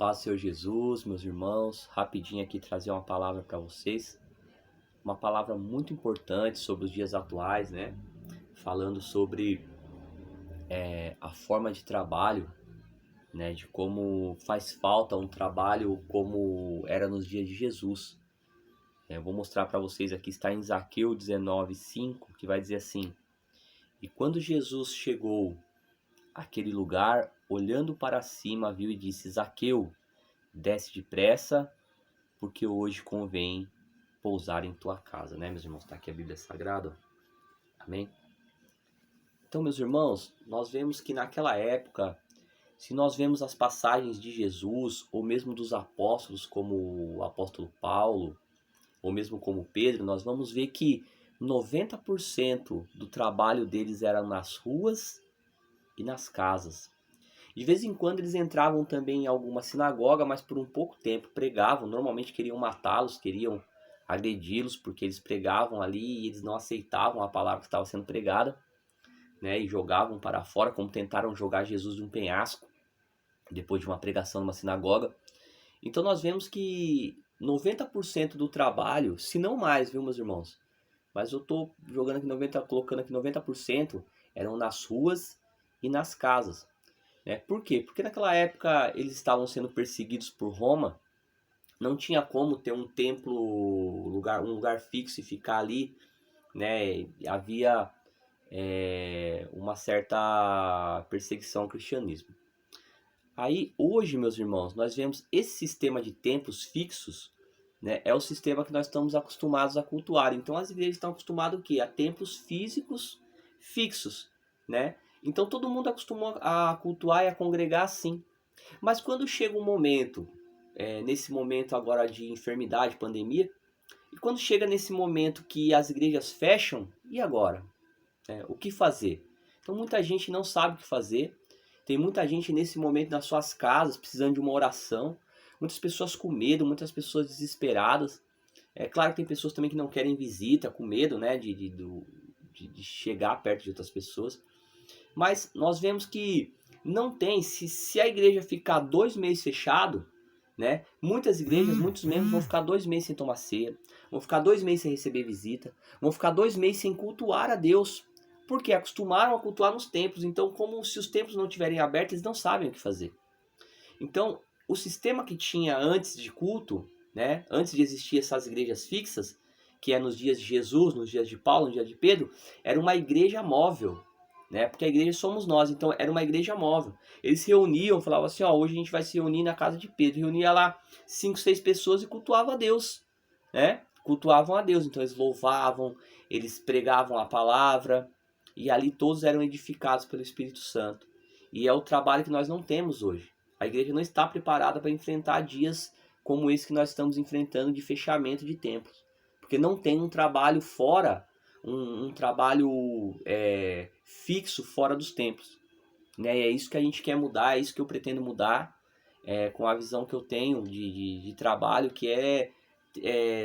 Paz do Senhor Jesus, meus irmãos, rapidinho aqui trazer uma palavra para vocês, uma palavra muito importante sobre os dias atuais, né? Falando sobre a forma de trabalho, né? De como faz falta um trabalho como era nos dias de Jesus. Eu vou mostrar para vocês aqui, está em Zaqueu 19:5, que vai dizer assim: E quando Jesus chegou àquele lugar, olhando para cima, viu e disse: Zaqueu, desce depressa, porque hoje convém pousar em tua casa, né, meus irmãos? Está aqui a Bíblia Sagrada, amém? Então, meus irmãos, nós vemos que naquela época, se nós vemos as passagens de Jesus, ou mesmo dos apóstolos, como o apóstolo Paulo, ou mesmo como Pedro, nós vamos ver que 90% do trabalho deles era nas ruas e nas casas. De vez em quando eles entravam também em alguma sinagoga, mas por um pouco tempo pregavam. Normalmente queriam matá-los, queriam agredi-los, porque eles pregavam ali e eles não aceitavam a palavra que estava sendo pregada, né? E jogavam para fora, como tentaram jogar Jesus de um penhasco, depois de uma pregação numa sinagoga. Então nós vemos que 90% do trabalho, se não mais, viu, meus irmãos? Mas eu estou jogando aqui 90, colocando aqui 90%, eram nas ruas e nas casas. Por quê? Porque naquela época eles estavam sendo perseguidos por Roma, não tinha como ter um templo, um lugar fixo e ficar ali, né? Havia uma certa perseguição ao cristianismo. Aí hoje, meus irmãos, nós vemos esse sistema de templos fixos, né? É o sistema que nós estamos acostumados a cultuar. Então as igrejas estão acostumadas o quê? A templos físicos fixos, né? Então todo mundo acostumou a cultuar e a congregar assim. Mas quando chega um momento, nesse momento agora de enfermidade, pandemia, e quando chega nesse momento que as igrejas fecham, e agora? O que fazer? Então muita gente não sabe o que fazer, tem muita gente nesse momento nas suas casas precisando de uma oração, muitas pessoas com medo, muitas pessoas desesperadas. É claro que tem pessoas também que não querem visita, com medo, né, de chegar perto de outras pessoas. Mas nós vemos que não tem, se a igreja ficar 2 meses fechado, né? Muitas igrejas, muitos membros vão ficar 2 meses sem tomar ceia, vão ficar 2 meses sem receber visita, vão ficar 2 meses sem cultuar a Deus, porque acostumaram a cultuar nos templos. Então, como se os templos não estiverem abertos, eles não sabem o que fazer. Então, o sistema que tinha antes de culto, né? Antes de existir essas igrejas fixas, que é nos dias de Jesus, nos dias de Paulo, nos dias de Pedro, era uma igreja móvel, né? Porque a igreja somos nós, então era uma igreja móvel. Eles se reuniam, falavam assim, ó, hoje a gente vai se reunir na casa de Pedro. Reunia lá 5, 6 pessoas e cultuava a Deus, né? Cultuavam a Deus, então eles louvavam, eles pregavam a palavra, e ali todos eram edificados pelo Espírito Santo. E é o trabalho que nós não temos hoje. A igreja não está preparada para enfrentar dias como esse que nós estamos enfrentando de fechamento de templos. Porque não tem um trabalho fora, um trabalho fixo fora dos templos. Né? E é isso que a gente quer mudar, é isso que eu pretendo mudar com a visão que eu tenho de trabalho, que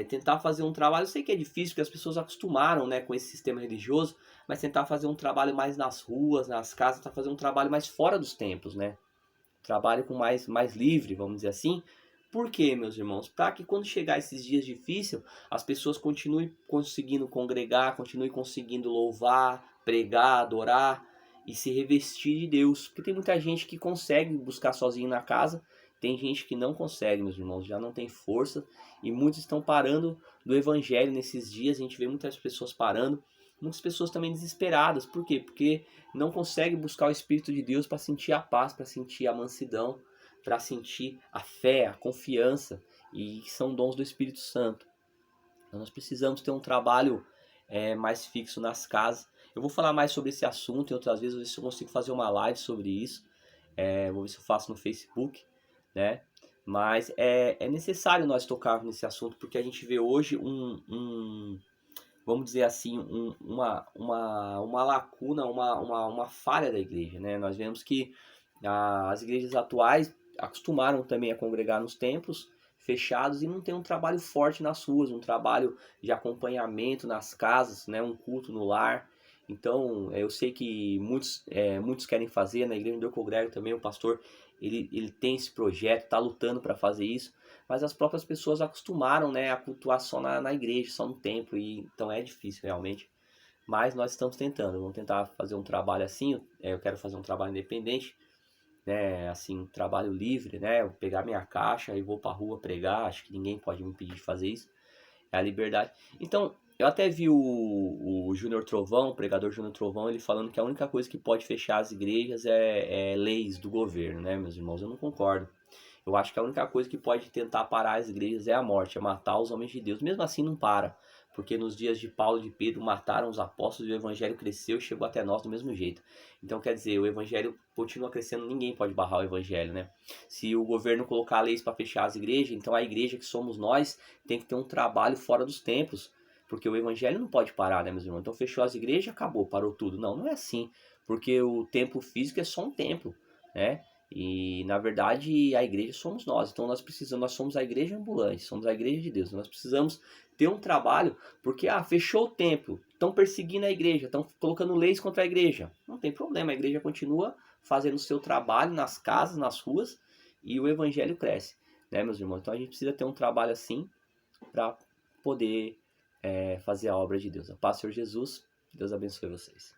tentar fazer um trabalho. Eu sei que é difícil, porque as pessoas acostumaram, né, com esse sistema religioso, mas tentar fazer um trabalho mais nas ruas, nas casas, tentar fazer um trabalho mais fora dos templos, né? Trabalho com mais livre, vamos dizer assim. Por quê, meus irmãos? Para que quando chegar esses dias difíceis, as pessoas continuem conseguindo congregar, continuem conseguindo louvar, pregar, adorar e se revestir de Deus. Porque tem muita gente que consegue buscar sozinho na casa, tem gente que não consegue, meus irmãos, já não tem força, e muitos estão parando do evangelho nesses dias. A gente vê muitas pessoas parando, muitas pessoas também desesperadas. Por quê? Porque não conseguem buscar o Espírito de Deus para sentir a paz, para sentir a mansidão, para sentir a fé, a confiança, e são dons do Espírito Santo. Então nós precisamos ter um trabalho mais fixo nas casas. Eu vou falar mais sobre esse assunto em outras vezes, vou ver se eu consigo fazer uma live sobre isso. Vou ver se eu faço no Facebook, né? Mas é necessário nós tocarmos nesse assunto, porque a gente vê hoje vamos dizer assim, uma lacuna, uma falha da igreja, né? Nós vemos que as igrejas atuais acostumaram também a congregar nos templos fechados e não tem um trabalho forte nas ruas, um trabalho de acompanhamento nas casas, né? Um culto no lar. Então, eu sei que muitos querem fazer, na igreja onde eu congrego também, o pastor, ele tem esse projeto, está lutando para fazer isso, mas as próprias pessoas acostumaram, né, a cultuar só na igreja, só no templo, e então é difícil realmente. Mas nós estamos tentando, vamos tentar fazer um trabalho assim, eu quero fazer um trabalho independente, né, assim, um trabalho livre, né, eu pegar minha caixa e vou pra rua pregar, acho que ninguém pode me impedir de fazer isso, é a liberdade. Então, eu até vi o Júnior Trovão, o pregador Júnior Trovão, ele falando que a única coisa que pode fechar as igrejas é leis do governo, né, meus irmãos? Eu não concordo. Eu acho que a única coisa que pode tentar parar as igrejas é a morte, é matar os homens de Deus. Mesmo assim não para, porque nos dias de Paulo e de Pedro mataram os apóstolos e o evangelho cresceu e chegou até nós do mesmo jeito. Então quer dizer, o evangelho continua crescendo, ninguém pode barrar o evangelho, né? Se o governo colocar leis para fechar as igrejas, então a igreja que somos nós tem que ter um trabalho fora dos templos, porque o evangelho não pode parar, né, meus irmãos? Então fechou as igrejas, acabou, parou tudo. Não, não é assim, porque o templo físico é só um templo, né? E na verdade a igreja somos nós, então nós somos a igreja ambulante, somos a igreja de Deus. Nós precisamos ter um trabalho, porque fechou o templo, estão perseguindo a igreja, estão colocando leis contra a igreja. Não tem problema, a igreja continua fazendo o seu trabalho nas casas, nas ruas, e o evangelho cresce, né, meus irmãos? Então a gente precisa ter um trabalho assim para poder fazer a obra de Deus. A paz, Senhor Jesus, Deus abençoe vocês.